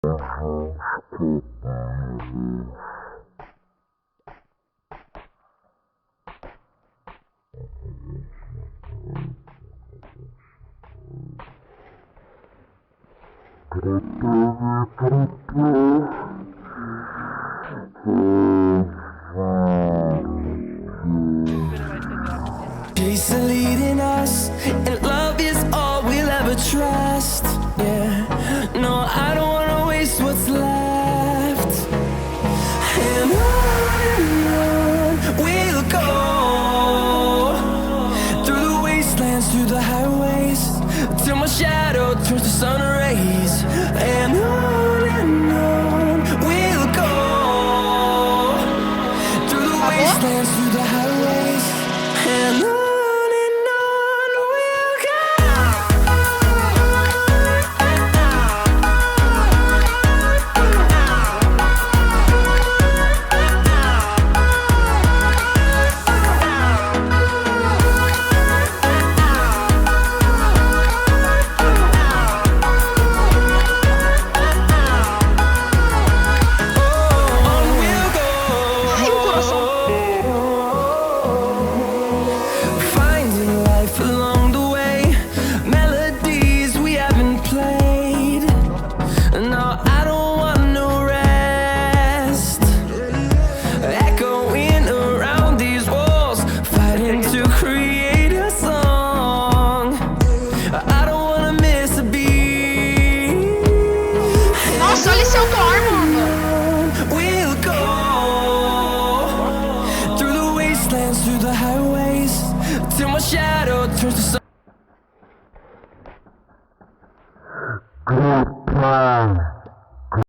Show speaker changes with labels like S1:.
S1: Peace leading us, and love is all we'll ever trust. Yeah, no, I don't wanna waste what's left. And on we'll go, through the wastelands, through the highways, till my shadow turns to sun rays. And on we'll go, through the wastelands, through the highways, and on.
S2: Nossa, olha esse automóvel.